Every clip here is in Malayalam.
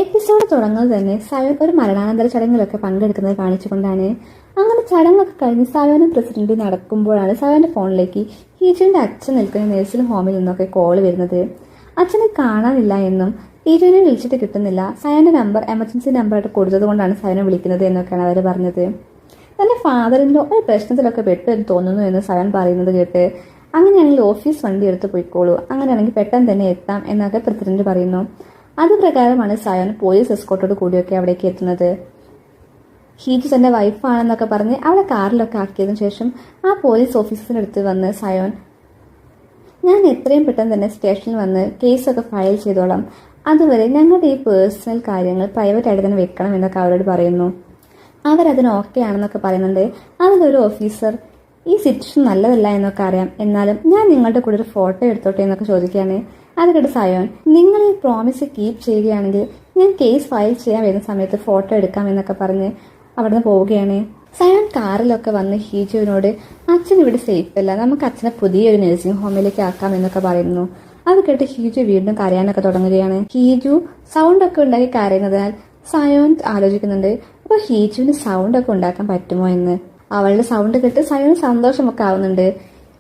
എപ്പിസോഡ് തുടങ്ങുന്നത് തന്നെ സയോൻ ഒരു മരണാനന്തര ചടങ്ങിലൊക്കെ പങ്കെടുക്കുന്നത് കാണിച്ചുകൊണ്ടാണ്. അങ്ങനെ ചടങ്ങൊക്കെ കഴിഞ്ഞ് സയോനും പ്രസിഡന്റും നടക്കുമ്പോഴാണ് സയോന്റെ ഫോണിലേക്ക് ഹീജുവിന്റെ അച്ഛൻ നിൽക്കുന്ന നഴ്സിംഗ് ഹോമിൽ നിന്നൊക്കെ കോൾ വരുന്നത്. അച്ഛനെ കാണാനില്ല എന്നും ഹീജുവിനെ വിളിച്ചിട്ട് കിട്ടുന്നില്ല, സയോന്റെ നമ്പർ എമർജൻസി നമ്പറായിട്ട് കൊടുത്തത് കൊണ്ടാണ് സയോനെ വിളിക്കുന്നത് എന്നൊക്കെയാണ് അവർ പറഞ്ഞത്. തന്റെ ഫാദറിന്റെ ഒരു പ്രശ്നത്തിലൊക്കെ പെട്ടു എന്ന് തോന്നുന്നു എന്ന് സയോൻ പറയുന്നത് കേട്ട് അങ്ങനെയാണെങ്കിൽ ഓഫീസ് വണ്ടി എടുത്ത് പോയിക്കോളൂ, അങ്ങനെയാണെങ്കിൽ പെട്ടെന്ന് തന്നെ എത്താം എന്നൊക്കെ പ്രസിഡന്റ് പറയുന്നു. അതുപ്രകാരമാണ് സയോൻ പോലീസ് എസ്കോർട്ടോട് കൂടിയൊക്കെ അവിടേക്ക് എത്തുന്നത്. ഹീജു തന്റെ വൈഫാണെന്നൊക്കെ പറഞ്ഞ് അവളെ കാറിലൊക്കെ ആക്കിയതിനു ശേഷം ആ പോലീസ് ഓഫീസറിനടുത്ത് വന്ന് സയോൻ, ഞാൻ എത്രയും പെട്ടെന്ന് തന്നെ സ്റ്റേഷനിൽ വന്ന് കേസൊക്കെ ഫയൽ ചെയ്തോളാം, അതുവരെ ഞങ്ങളുടെ ഈ പേഴ്സണൽ കാര്യങ്ങൾ പ്രൈവറ്റ് ആയിട്ട് തന്നെ വെക്കണം എന്നൊക്കെ അവരോട് പറയുന്നു. അവരതിന് ഓക്കെ ആണെന്നൊക്കെ പറയുന്നുണ്ട്. അതിലൊരു ഓഫീസർ, ഈ സിറ്റുവേഷൻ നല്ലതല്ല എന്നൊക്കെ അറിയാം, എന്നാലും ഞാൻ നിങ്ങളുടെ കൂടെ ഒരു ഫോട്ടോ എടുത്തോട്ടെ എന്നൊക്കെ ചോദിക്കുകയാണ്. അത് കേട്ട് സയോൻ, നിങ്ങൾ ഈ പ്രോമിസ് കീപ്പ് ചെയ്യുകയാണെങ്കിൽ ഞാൻ കേസ് ഫയൽ ചെയ്യാൻ വരുന്ന സമയത്ത് ഫോട്ടോ എടുക്കാം എന്നൊക്കെ പറഞ്ഞ് അവിടുന്ന് പോവുകയാണ്. സയോൻ കാറിലൊക്കെ വന്ന് ഹീജുവിനോട്, അച്ഛൻ ഇവിടെ സേഫ് അല്ല, നമുക്ക് അച്ഛനെ പുതിയൊരു നഴ്സിംഗ് ഹോമിലേക്ക് ആക്കാം എന്നൊക്കെ പറയുന്നു. അത് കേട്ട് ഹീജു വീണ്ടും കരയാനൊക്കെ തുടങ്ങുകയാണ്. ഹീജു സൗണ്ടൊക്കെ ഉണ്ടാക്കി കരയുന്നതിനാൽ സയോൻ ആലോചിക്കുന്നുണ്ട്, അപ്പോൾ ഹീജുവിന് സൗണ്ടൊക്കെ ഉണ്ടാക്കാൻ പറ്റുമോ എന്ന്. അവളുടെ സൗണ്ട് കേട്ട് സയോന് സന്തോഷമൊക്കെ ആവുന്നുണ്ട്.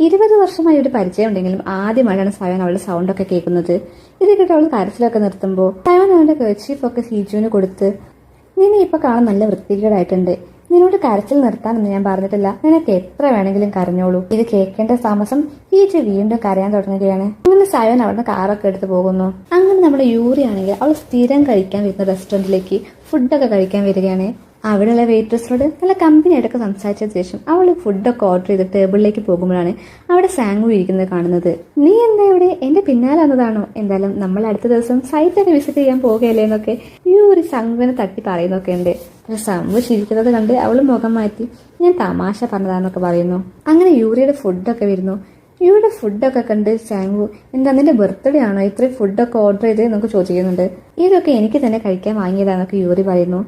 20 വർഷമായി ഒരു പരിചയം ഉണ്ടെങ്കിലും ആദ്യമായിട്ടാണ് സയോൻ അവളുടെ സൗണ്ടൊക്കെ കേൾക്കുന്നത്. ഇത് കേട്ട് അവൾ കരച്ചിലൊക്കെ നിർത്തുമ്പോൾ സയോൻ അവന്റെ കർച്ചീഫൊക്കെ ഹീജുവിന് കൊടുത്ത്, നിന്നെ ഇപ്പൊ കാണാൻ നല്ല വൃത്തികേടായിട്ടുണ്ട്, നിന്നോട് കരച്ചിൽ നിർത്താനൊന്നും ഞാൻ പറഞ്ഞിട്ടില്ല, നിനക്ക് എത്ര വേണമെങ്കിലും കരഞ്ഞോളൂ. ഇത് കേൾക്കേണ്ട താമസം ഹീജു വീണ്ടും കരയാൻ തുടങ്ങുകയാണ്. അങ്ങനെ സയോൻ അവിടുന്ന് കാറൊക്കെ എടുത്ത് പോകുന്നു. അങ്ങനെ നമ്മുടെ യൂറി ആണെങ്കിൽ അവൾ സ്ഥിരം കഴിക്കാൻ വരുന്ന റെസ്റ്റോറന്റിലേക്ക് ഫുഡൊക്കെ കഴിക്കാൻ വരികയാണ്. അവിടെയുള്ള വെയിറ്റേഴ്സിനോട് നല്ല കമ്പനിയായിട്ടൊക്കെ സംസാരിച്ച ശേഷം അവൾ ഫുഡൊക്കെ ഓർഡർ ചെയ്ത് ടേബിളിലേക്ക് പോകുമ്പോഴാണ് അവിടെ സാങ്ങു ഇരിക്കുന്നത് കാണുന്നത്. നീ എന്താ ഇവിടെ എന്റെ പിന്നാലെ വന്നതാണോ? എന്തായാലും നമ്മൾ അടുത്ത ദിവസം സൈറ്റൊക്കെ വിസിറ്റ് ചെയ്യാൻ പോകുകയല്ലേ എന്നൊക്കെ ഈ ഒരു സംഘനെ തട്ടി പറയുന്നൊക്കെ ഉണ്ട്. സംഭവം ചിരിക്കുന്നത് കണ്ട് അവൾ മുഖം മാറ്റി, ഞാൻ തമാശ പറഞ്ഞതാണെന്നൊക്കെ പറയുന്നു. അങ്ങനെ യൂറിയുടെ ഫുഡൊക്കെ വരുന്നു. യൂറിയുടെ ഫുഡൊക്കെ കണ്ട് സാങ്ങു, എന്താ നിന്റെ ബർത്ത്ഡേ ആണോ ഇത്രയും ഫുഡൊക്കെ ഓർഡർ ചെയ്ത് എന്നൊക്കെ ചോദിക്കുന്നുണ്ട്. ഇതൊക്കെ എനിക്ക് തന്നെ കഴിക്കാൻ വാങ്ങിയതാന്നൊക്കെ യൂറി പറയുന്നു.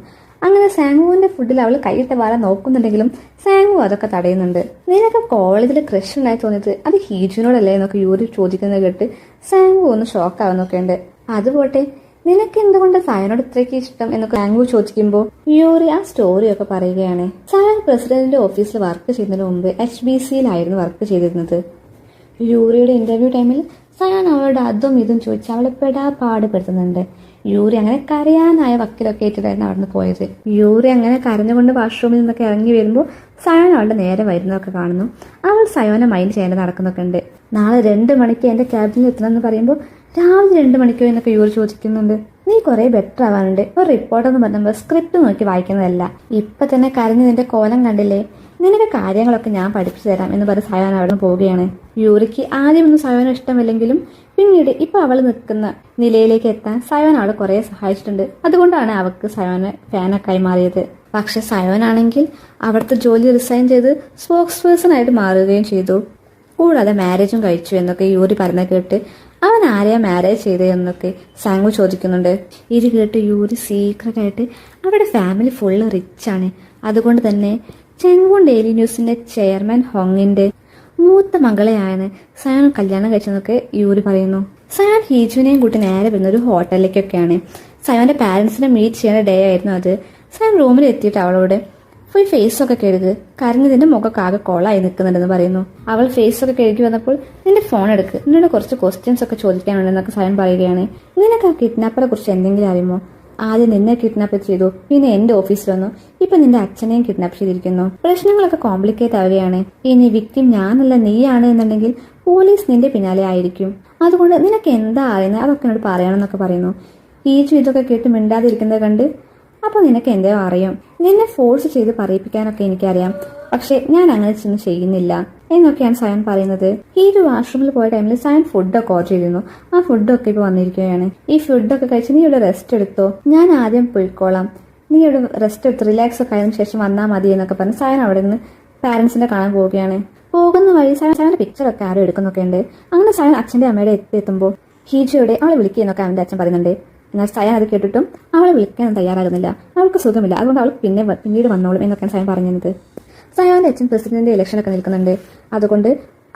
അങ്ങനെ സാങ്ങുവിന്റെ ഫുഡിൽ അവൾ കൈയിട്ട വാല നോക്കുന്നുണ്ടെങ്കിലും സാങ്ങു അതൊക്കെ തടയുന്നുണ്ട്. നിനക്ക് കോളേജിൽ ക്രഷ് ഉണ്ടായി തോന്നിയത് അത് ഹീജുവിനോടല്ലേ എന്നൊക്കെ യൂറി ചോദിക്കുന്നത് കേട്ട് സാങ്ങു ഒന്ന് ഷോക്ക് ആവുന്നൊക്കെ ഉണ്ട്. അതുപോട്ടെ, നിനക്ക് എന്തുകൊണ്ട് സയോനോട് ഇത്രയ്ക്ക് ഇഷ്ടം എന്നൊക്കെ സാങ്ങു ചോദിക്കുമ്പോൾ യൂറി ആ സ്റ്റോറിയൊക്കെ പറയുകയാണ്. സയോൻ പ്രസിഡന്റിന്റെ ഓഫീസിൽ വർക്ക് ചെയ്യുന്നതിന് മുമ്പ് HBCയിലായിരുന്നു വർക്ക് ചെയ്തിരുന്നത്. യൂറിയുടെ ഇന്റർവ്യൂ ടൈമിൽ സയോൻ അവളോട് അതും ഇതും ചോദിച്ച് അവളെ പാടുപെടുത്തുന്നുണ്ട്. യൂറി അങ്ങനെ കരയാനായ വക്കിലൊക്കെ ഏറ്റിട്ടായിരുന്നു അവിടുന്ന് പോയത്. യൂറി അങ്ങനെ കരഞ്ഞുകൊണ്ട് വാഷ്റൂമിൽ നിന്നൊക്കെ ഇറങ്ങി വരുമ്പോൾ സയോൻ അവളുടെ നേരെ വരുന്നതൊക്കെ കാണുന്നു. അവൾ സയോനെ മൈൻഡ് ചെയ്യാൻ നടക്കുന്നൊക്കെ ഉണ്ട്. നാളെ 2 മണിക്ക് എന്റെ ക്യാബിനിൽ എത്തണമെന്ന് പറയുമ്പോൾ രാവിലെ 2 മണിക്കോ എന്നൊക്കെ യൂറി ചോദിക്കുന്നുണ്ട്. നീ കുറെ ബെറ്റർ ആവാനുണ്ട്, ഒരു റിപ്പോർട്ടെന്ന് പറയുമ്പോൾ സ്ക്രിപ്റ്റ് നോക്കി വായിക്കുന്നതല്ല, ഇപ്പൊ തന്നെ കരഞ്ഞ് നിന്റെ കോലം കണ്ടില്ലേ, നിനക്ക് കാര്യങ്ങളൊക്കെ ഞാൻ പഠിപ്പിച്ചു തരാം എന്ന് പറഞ്ഞ് സയോൻ അവിടെ പോവുകയാണ്. യൂറിക്ക് ആദ്യമൊന്നും സയോനെ ഇഷ്ടമില്ലെങ്കിലും പിന്നീട് ഇപ്പൊ അവൾ നിൽക്കുന്ന നിലയിലേക്ക് എത്താൻ സയോൻ അവളെ കുറെ സഹായിച്ചിട്ടുണ്ട്. അതുകൊണ്ടാണ് അവൾക്ക് സയോനെ ഫാനൊക്കെ ആയി മാറിയത്. പക്ഷെ സയോനാണെങ്കിൽ അവിടുത്തെ ജോലി റിസൈൻ ചെയ്ത് സ്പോക്സ് പേഴ്സൺ ആയിട്ട് മാറുകയും ചെയ്തു. കൂടാതെ മാരേജും കഴിച്ചു എന്നൊക്കെ യൂറി പറഞ്ഞ കേട്ട് അവൻ ആരെയാ മാരേജ് ചെയ്തതെന്നൊക്കെ സാങ്ങു ചോദിക്കുന്നുണ്ട്. ഇത് കേട്ട് യൂറി സീക്രട്ട് ആയിട്ട് അവരുടെ ഫാമിലി ഫുള്ള് റിച്ചാണ്, അതുകൊണ്ട് തന്നെ ചെങ്വോൺ ഡെയിലി ന്യൂസിന്റെ ചെയർമാൻ ഹോങ്ങിന്റെ മൂത്ത മകളെയാണ് സയോൻ കല്യാണം കഴിച്ചെന്നൊക്കെ യൂറി പറയുന്നു. സയോൻ ഹീജുവിനെയും കൂട്ടി നേരെ വരുന്ന ഒരു ഹോട്ടലിലേക്കൊക്കെയാണ്. സയോന്റെ പാരന്റ്സിനെ മീറ്റ് ചെയ്യുന്ന ഡേ ആയിരുന്നു അത്. സയോൻ റൂമിൽ എത്തിയിട്ട് അവളോട് പോയി ഫേസൊക്കെ കഴുകു, കരഞ്ഞതിന്റെ മുഖമൊക്കെ ആകെ കോളായി നിൽക്കുന്നുണ്ടെന്ന് പറയുന്നു. അവൾ ഫേസൊക്കെ കഴുകി വന്നപ്പോൾ നിന്റെ ഫോൺ എടുക്ക്, നിന്നോട് കുറച്ച് ക്വസ്റ്റ്യൻസ് ഒക്കെ ചോദിക്കാനുണ്ടെന്നൊക്കെ സയോൻ പറയുകയാണ്. നിനക്ക് ആ കിഡ്നാപ്പറെ കുറിച്ച് എന്തെങ്കിലും അറിയുമോ? ആദ്യം നിന്നെ കിഡ്നാപ്പ് ചെയ്തു, പിന്നെ എന്റെ ഓഫീസിൽ വന്നു, ഇപ്പൊ നിന്റെ അച്ഛനെയും കിഡ്നാപ്പ് ചെയ്തിരിക്കുന്നു. പ്രശ്നങ്ങളൊക്കെ കോംപ്ലിക്കേറ്റ് ആവുകയാണ്. ഇനി വിക്ടിം ഞാനല്ല നീയാണ് എന്നുണ്ടെങ്കിൽ പോലീസ് നിന്റെ പിന്നാലെ ആയിരിക്കും. അതുകൊണ്ട് നിനക്ക് എന്താ അറിയുന്നത് അതൊക്കെ എന്നോട് പറയണമെന്നൊക്കെ പറയുന്നു. ഹീജു ഇതൊക്കെ കേട്ട് മിണ്ടാതിരിക്കുന്നത് കണ്ട്, അപ്പൊ നിനക്ക് എന്തോ അറിയും, നിന്നെ ഫോഴ്സ് ചെയ്ത് പറയിപ്പിക്കാനൊക്കെ എനിക്കറിയാം, പക്ഷെ ഞാൻ അങ്ങനെ ഒന്നും ചെയ്യുന്നില്ല എന്നൊക്കെയാണ് സയോൻ പറയുന്നത്. ഹീജു വാഷ്റൂമിൽ പോയ ടൈമിൽ സയോൻ ഫുഡൊക്കെ ഓർഡർ ചെയ്തിരുന്നു. ആ ഫുഡൊക്കെ ഇപ്പൊ വന്നിരിക്കുകയാണ്. ഈ ഫുഡൊക്കെ കഴിച്ച് നീ ഇവിടെ റെസ്റ്റ് എടുത്തോ, ഞാൻ ആദ്യം പോയിക്കോളാം, നീ ഇവിടെ റെസ്റ്റ് എടുത്ത് റിലാക്സ് ഒക്കെ ആയതിനു ശേഷം വന്നാൽ മതി എന്നൊക്കെ പറഞ്ഞ് സയോൻ അവിടെ നിന്ന് പാരന്റ്സിനെ കാണാൻ പോവുകയാണ്. പോകുന്ന വഴി സയോന്റെ പിക്ചറൊക്കെ ആരും എടുക്കുന്നൊക്കെ ഉണ്ട്. അങ്ങനെ സയോൻ അച്ഛന്റെ അമ്മയുടെ എത്തുമ്പോൾ ഹീജുയോടെ അവളെ വിളിക്കുന്നൊക്കെ അവന്റെ അച്ഛൻ പറയുന്നുണ്ട്. എന്നാൽ സയോൻ അത് കേട്ടിട്ടും അവളെ വിളിക്കാൻ തയ്യാറാകുന്നില്ല. അവൾക്ക് സുഖമില്ല, അതുകൊണ്ട് അവൾക്ക് പിന്നീട് വന്നോളും എന്നൊക്കെയാണ് സയോൻ പറഞ്ഞത്. സയോന്റെ അച്ഛൻ പ്രസിഡന്റ് ഇലക്ഷനൊക്കെ നിൽക്കുന്നുണ്ട്, അതുകൊണ്ട്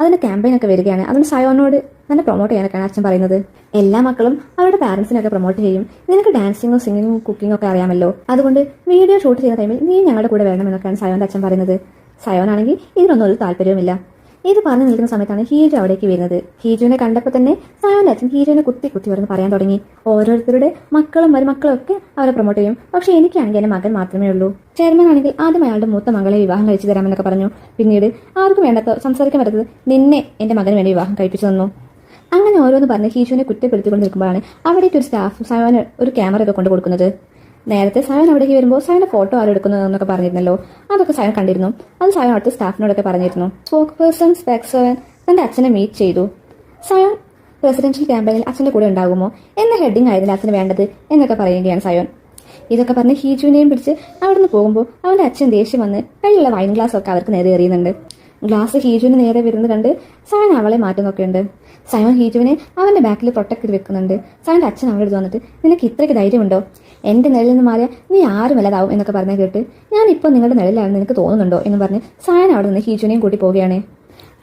അതിന്റെ ക്യാമ്പയിൻ ഒക്കെ വരികയാണ്. അതുകൊണ്ട് സയോനോട് തന്നെ പ്രൊമോട്ട് ചെയ്യാനൊക്കെയാണ് അച്ഛൻ പറയുന്നത്. എല്ലാ മക്കളും അവരുടെ പാരന്റ്സിനൊക്കെ പ്രൊമോട്ട് ചെയ്യും. നിനക്ക് ഡാൻസിങ്ങും സിംഗിങ്ങും കുക്കിങ്ങും ഒക്കെ അറിയാമല്ലോ, അതുകൊണ്ട് വീഡിയോ ഷൂട്ട് ചെയ്യുന്ന ടൈമിൽ നീ ഞങ്ങളുടെ കൂടെ വരണമെന്നൊക്കെയാണ് സയോന്റെ അച്ഛൻ പറയുന്നത്. സയോനാണെങ്കിൽ ഇതിനൊന്നും ഒരു താല്പര്യവുമില്ല. ഇത് പറഞ്ഞു നിൽക്കുന്ന സമയത്താണ് ഹീജു അവിടേക്ക് വരുന്നത്. ഹീജുവിനെ കണ്ടപ്പോൾ തന്നെ സയോന്റെ അച്ഛൻ ഹീജുവിനെ കുത്തി പറഞ്ഞ് പറയാൻ തുടങ്ങി. ഓരോരുത്തരുടെ മക്കളും മരുമക്കളും ഒക്കെ അവരെ പ്രൊമോട്ട് ചെയ്യും, പക്ഷെ എനിക്കാണെങ്കിൽ എന്റെ മകൻ മാത്രമേ ഉള്ളൂ. ചെയർമാൻ ആണെങ്കിൽ ആദ്യം അയാളുടെ മൂത്ത മകളെ വിവാഹം കഴിച്ചു തരാമെന്നൊക്കെ പറഞ്ഞു. പിന്നീട് ആർക്കും വേണ്ടാത്ത സംസാരിക്കാൻ പറ്റത്തത് നിന്നെ എന്റെ മകന് വേണ്ടി വിവാഹം കഴിപ്പിച്ചു തന്നു. അങ്ങനെ ഓരോന്ന് പറഞ്ഞ് ഹീജുവിനെ കുറ്റപ്പെടുത്തിക്കൊണ്ട് നിൽക്കുമ്പോഴാണ് അവിടേക്ക് ഒരു സ്റ്റാഫ് സയോന് ഒരു ക്യാമറ ഒക്കെ കൊണ്ടു കൊടുക്കുന്നത്. നേരത്തെ സയോൻ അവിടേക്ക് വരുമ്പോൾ സയോന്റെ ഫോട്ടോ ആരെടുക്കുന്നതെന്നൊക്കെ പറഞ്ഞിരുന്നല്ലോ, അതൊക്കെ സയോൻ കണ്ടിരുന്നു. അത് സയോൻ അടുത്ത സ്റ്റാഫിനോടൊക്കെ പറഞ്ഞിരുന്നു. സ്പോക്ക് പേഴ്സൺ സയോൻ തന്റെ അച്ഛനെ മീറ്റ് ചെയ്തു. സയോൻ പ്രസിഡൻഷ്യൽ ക്യാമ്പയിനിൽ അച്ഛന്റെ കൂടെ ഉണ്ടാകുമോ എന്ന ഹെഡിങ് ആയിരുന്നില്ല അച്ഛന് വേണ്ടത് എന്നൊക്കെ പറയുകയാണ് സയോൻ. ഇതൊക്കെ പറഞ്ഞ് ഹീജുവിനെയും പിടിച്ച് അവിടുന്ന് പോകുമ്പോൾ അവന്റെ അച്ഛൻ ദേഷ്യം വന്ന് കയ്യിലുള്ള വൈൻ ഗ്ലാസ് ഒക്കെ അവർക്ക് നേരെ എറിയുന്നുണ്ട്. ഗ്ലാസ് ഹീജുവിന് നേരെ വരുന്നത് കണ്ട് സയോൻ അവളെ മാറ്റുന്നൊക്കെയുണ്ട്. സയോൻ ഹീജുവിനെ അവന്റെ ബാക്കിൽ പ്രൊട്ടക്ട് ചെയ്ത് വെക്കുന്നുണ്ട്. സയോന്റെ അച്ഛൻ അവളോട് വന്നിട്ട് നിനക്ക് ഇത്രയ്ക്ക് ധൈര്യമുണ്ടോ, എന്റെ നിഴലിൽ നിന്ന് മാറിയാൽ നീ ആരും വല്ലതാവും എന്നൊക്കെ പറഞ്ഞ കേട്ട് ഞാനിപ്പോൾ നിങ്ങളുടെ നിഴലിലാണെന്ന് നിനക്ക് തോന്നുന്നുണ്ടോ എന്ന് പറഞ്ഞ് സയോൻ അവിടെ നിന്ന് ഹീജുവിനെയും കൂട്ടി പോവുകയാണ്.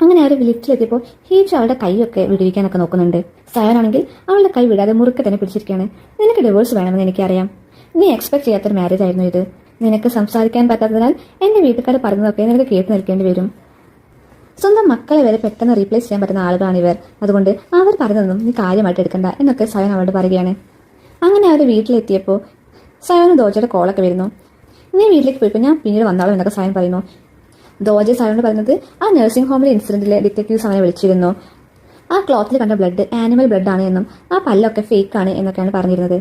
അങ്ങനെ അവർ ലിഫ്റ്റിലെത്തിയപ്പോൾ ഹീജു അവളുടെ കൈയൊക്കെ വിടുവിക്കാനൊക്കെ നോക്കുന്നുണ്ട്. സയോനാണെങ്കിൽ അവളുടെ കൈ വിടാതെ മുറുക്കെ തന്നെ പിടിച്ചിരിക്കുകയാണ്. നിനക്ക് ഡിവോഴ്സ് വേണമെന്ന് എനിക്കറിയാം, നീ എക്സ്പെക്ട് ചെയ്യാത്തൊരു മാരേജ് ആയിരുന്നു ഇത്. നിനക്ക് സംസാരിക്കാൻ പറ്റാത്തതിനാൽ എന്റെ വീട്ടുകാർ പറഞ്ഞതൊക്കെ നിനക്ക് കേട്ട് നിൽക്കേണ്ടി വരും. സ്വന്തം മക്കളെ വരെ പെട്ടെന്ന് റീപ്ലേസ് ചെയ്യാൻ പറ്റുന്ന ആളുകളാണ് ഇവർ, അതുകൊണ്ട് അവർ പറഞ്ഞതൊന്നും നീ കാര്യമായിട്ട് എടുക്കണ്ട എന്നൊക്കെ സയോൻ അവരോട് പറയുകയാണ്. അങ്ങനെ അവർ വീട്ടിലെത്തിയപ്പോൾ സയോന് ദോജയുടെ കോളൊക്കെ വരുന്നു. നീ വീട്ടിലേക്ക് പോയപ്പോൾ ഞാൻ പിന്നീട് വന്നാളും എന്നൊക്കെ സയോൻ പറയുന്നു. ദോജ സയോനോട് പറയുന്നത് ആ നഴ്സിംഗ് ഹോമിലെ ഇൻസിഡന്റിലെ ഡിറ്റക്റ്റീവ്സ് അവനെ വിളിച്ചിരുന്നു. ആ ക്ലോത്തിൽ കണ്ട ബ്ലഡ് ആനിമൽ ബ്ലഡ് ആണ് എന്നും ആ പല്ലൊക്കെ ഫേക്ക് ആണ് എന്നൊക്കെയാണ് പറഞ്ഞിരുന്നത്.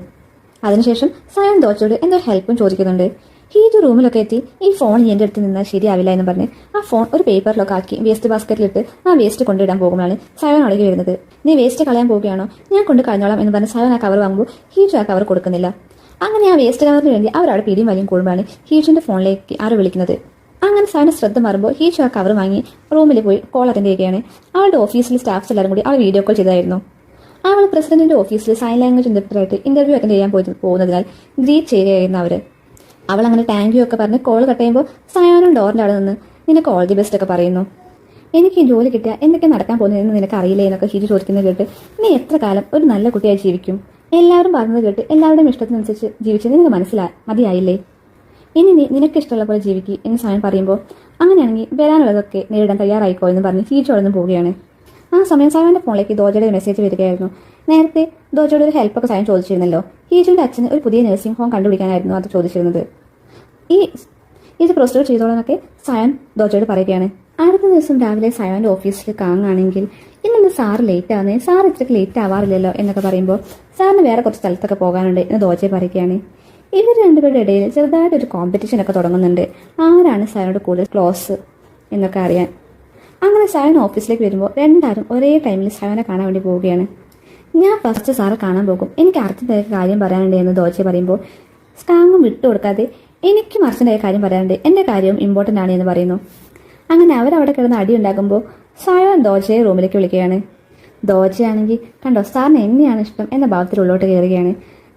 അതിനുശേഷം സയോൻ ദോജയോട് എന്തോ ഹെൽപ്പും ചോദിക്കുന്നുണ്ട്. ഹീജു റൂമിലൊക്കെ എത്തി ഈ ഫോൺ എന്റെ അടുത്ത് നിന്നാൽ ശരിയാവില്ല എന്ന് പറഞ്ഞ് ആ ഫോൺ ഒരു പേപ്പറിലൊക്കെ ആക്കി വേസ്റ്റ് ബാസ്ക്കറ്റിലിട്ട് ആ വേസ്റ്റ് കൊണ്ടിടാൻ പോകുമ്പോഴാണ് സയോൻ അടങ്ങി വരുന്നത്. നീ വേസ്റ്റ് കളയാൻ പോവുകയാണോ, ഞാൻ കൊണ്ട് കളഞ്ഞോളാം എന്ന് പറഞ്ഞ് സയോൻ ആ കവർ വാങ്ങുമ്പോൾ ഹീജു ആ കവർ കൊടുക്കുന്നില്ല. അങ്ങനെ ആ വേസ്റ്റ് കവറിന് വേണ്ടി അവരവിടെ പിടിയും വലിയും കൂടുമ്പോഴാണ് ഹീജുവിന്റെ ഫോണിലേക്ക് ആരോ വിളിക്കുന്നത്. അങ്ങനെ സയോന്റെ ശ്രദ്ധ മാറുമ്പോൾ ഹീജു ആ കവർ വാങ്ങി റൂമിൽ പോയി കോൾ അറ്റൻഡ് ചെയ്യുകയാണ്. അവളുടെ ഓഫീസിലെ സ്റ്റാഫ്സ് എല്ലാവരും കൂടി അവൾ വീഡിയോ കോൾ ചെയ്തായിരുന്നു. അവൾ പ്രസിഡന്റിന്റെ ഓഫീസിൽ സൈൻ ലാംഗ്വേജ് ഇന്റർപ്രറ്ററായിട്ട് ഇന്റർവ്യൂ അറ്റൻഡ് ചെയ്യാൻ പോകുന്നതിനാൽ ഗ്രീറ്റ് ചെയ്യുകയായിരുന്നു അവര്. അവൾ അങ്ങനെ താങ്ക് യു ഒക്കെ പറഞ്ഞ് കോൾ കട്ട് ചെയ്യുമ്പോൾ സയോനും ഡോറിന്റെ അവിടെ നിന്ന് നിനക്ക് ഓൾ ദി ബെസ്റ്റ് ഒക്കെ പറയുന്നു. എനിക്ക് ഈ ജോലി കിട്ടിയാൽ എന്തൊക്കെ നടക്കാൻ പോകുന്നതെന്ന് നിനക്ക് അറിയില്ലേ എന്നൊക്കെ ഹീജു ചോദിക്കുന്നത് കേട്ട് നീ എത്ര കാലം ഒരു നല്ല കുട്ടിയായി ജീവിക്കും, എല്ലാവരും പറഞ്ഞത് കേട്ട് എല്ലാവരുടെയും ഇഷ്ടത്തിനനുസരിച്ച് ജീവിച്ച് നിനക്ക് മതിയായില്ലേ, ഇനി നീ നിനക്ക് ഇഷ്ടമുള്ള പോലെ ജീവിക്കുക എന്ന് സയോൻ പറയുമ്പോൾ അങ്ങനെയാണെങ്കിൽ വരാനുള്ളതൊക്കെ നേരിടാൻ തയ്യാറായിക്കോ എന്ന് പറഞ്ഞ് ഹീജു അവിടെ നിന്ന് പോവുകയാണ്. ആ സമയം സയോന്റെ ഫോണിലേക്ക് ദോജയുടെ മെസ്സേജ് വരികയായിരുന്നു. നേരത്തെ ദോജയുടെ ഒരു ഹെൽപ്പൊക്കെ സയോൻ ചോദിച്ചിരുന്നല്ലോ. ഹീജുവിന്റെ അച്ഛന് ഒരു പുതിയ നഴ്സിംഗ് ഹോം കണ്ടുപിടിക്കാനായിരുന്നു അത് ചോദിച്ചിരുന്നത്. ഇത് പ്രൊസീഡ് ചെയ്തോളെന്നൊക്കെ സയോൻ ദോജയോട് പറയുകയാണ്. അടുത്ത ദിവസം രാവിലെ സയോന്റെ ഓഫീസിൽ കാങ്ങാണെങ്കിൽ ഇന്നെന്ത് സാറ് ലേറ്റ് ആവുന്നേ, സാർ ഇത്രയ്ക്ക് ലേറ്റ് ആവാറില്ലല്ലോ എന്നൊക്കെ പറയുമ്പോൾ സാറിന് വേറെ കുറച്ച് സ്ഥലത്തൊക്കെ പോകാനുണ്ട് എന്ന് ദോജയെ പറയുകയാണ്. ഇവർ രണ്ടുപേരുടെ ഇടയിൽ ചെറുതായിട്ടൊരു കോമ്പറ്റീഷൻ ഒക്കെ തുടങ്ങുന്നുണ്ട്, ആരാണ് സയോനോട് കൂടുതൽ ക്ലോസ് എന്നൊക്കെ അറിയാൻ. അങ്ങനെ സയോൻ ഓഫീസിലേക്ക് വരുമ്പോൾ രണ്ടാരും ഒരേ ടൈമിൽ സയോനെ കാണാൻ വേണ്ടി പോവുകയാണ്. ഞാൻ ഫസ്റ്റ് സാറെ കാണാൻ പോകും, എനിക്ക് അർജന്റായ കാര്യം പറയാനുണ്ട് എന്ന് ദോജയെ പറയുമ്പോൾ സ്റ്റാങ്ങും വിട്ടുകൊടുക്കാതെ എനിക്ക് അർജന്റായ കാര്യം പറയാനുണ്ട്, എന്റെ കാര്യവും ഇമ്പോർട്ടൻ്റ് ആണ് എന്ന് പറയുന്നു. അങ്ങനെ അവരവിടെ കിടന്ന് അടി ഉണ്ടാക്കുമ്പോൾ സയോൻ ദോജയെ റൂമിലേക്ക് വിളിക്കുകയാണ്. ദോജയാണെങ്കിൽ കണ്ടോ സാറിന് എന്നെയാണ് ഇഷ്ടം എന്ന ഭാവത്തിൽ ഉള്ളോട്ട് കയറുകയാണ്.